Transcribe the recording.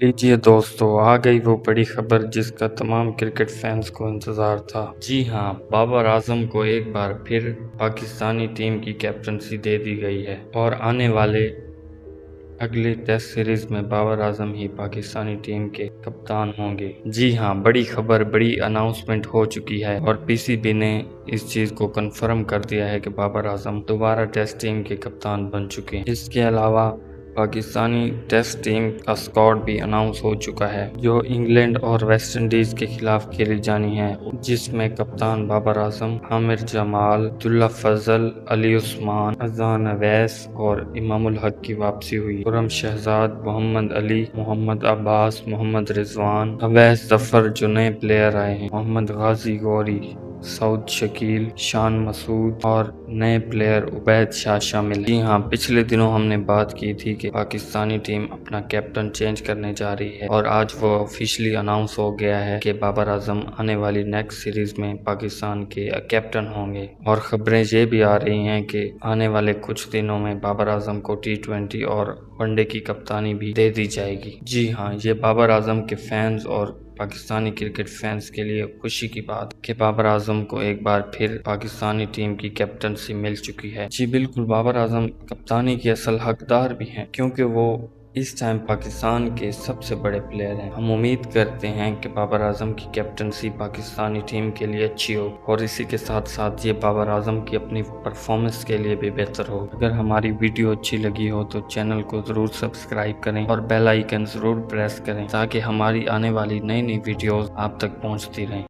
लीजिए दोस्तों, आ गई वो बड़ी खबर जिसका तमाम क्रिकेट फैंस को इंतजार था। जी हाँ, बाबर आजम को एक बार फिर पाकिस्तानी टीम की कैप्टनसी दे दी गई है और आने वाले अगले टेस्ट सीरीज में बाबर आजम ही पाकिस्तानी टीम के कप्तान होंगे। जी हाँ, बड़ी खबर, बड़ी अनाउंसमेंट हो चुकी है और पीसीबी ने इस चीज को कंफर्म कर दिया है कि बाबर आजम दोबारा टेस्ट टीम के कप्तान बन चुके हैं। इसके अलावा पाकिस्तानी टेस्ट टीम का स्क्वाड भी अनाउंस हो चुका है जो इंग्लैंड और वेस्ट इंडीज के खिलाफ खेली जानी है, जिसमें कप्तान बाबर आजम, आमिर जमाल, अब्दुल्ला फजल, अली उस्मान, अजान अवैस और इमामुल हक की वापसी हुई। खुर्रम शहजाद, मोहम्मद अली, मोहम्मद अब्बास, मोहम्मद रिजवान, अवैस जफर जो नए प्लेयर आए हैं, मोहम्मद गाजी गौरी, सऊद शकील, शान मसूद और नए प्लेयर उबैद शाह शामिल हैं। जी हाँ, पिछले दिनों हमने बात की थी कि पाकिस्तानी टीम अपना कैप्टन चेंज करने जा रही है और आज वो ऑफिशियली अनाउंस हो गया है कि बाबर आजम आने वाली नेक्स्ट सीरीज में पाकिस्तान के कैप्टन होंगे। और खबरें ये भी आ रही हैं कि आने वाले कुछ दिनों में बाबर आजम को T20 और वनडे की कप्तानी भी दे दी जाएगी। जी हाँ, ये बाबर आजम के फैंस और पाकिस्तानी क्रिकेट फैंस के लिए खुशी की बात कि बाबर आजम को एक बार फिर पाकिस्तानी टीम की कैप्टनसी मिल चुकी है। जी बिल्कुल, बाबर आजम कप्तानी के असल हकदार भी हैं क्योंकि वो इस टाइम पाकिस्तान के सबसे बड़े प्लेयर हैं। हम उम्मीद करते हैं कि बाबर आजम की कैप्टनसी पाकिस्तानी टीम के लिए अच्छी हो और इसी के साथ साथ ये बाबर आजम की अपनी परफॉर्मेंस के लिए भी बेहतर हो। अगर हमारी वीडियो अच्छी लगी हो तो चैनल को ज़रूर सब्सक्राइब करें और बेल आइकन ज़रूर प्रेस करें ताकि हमारी आने वाली नई नई वीडियोस आप तक पहुंचती रहें।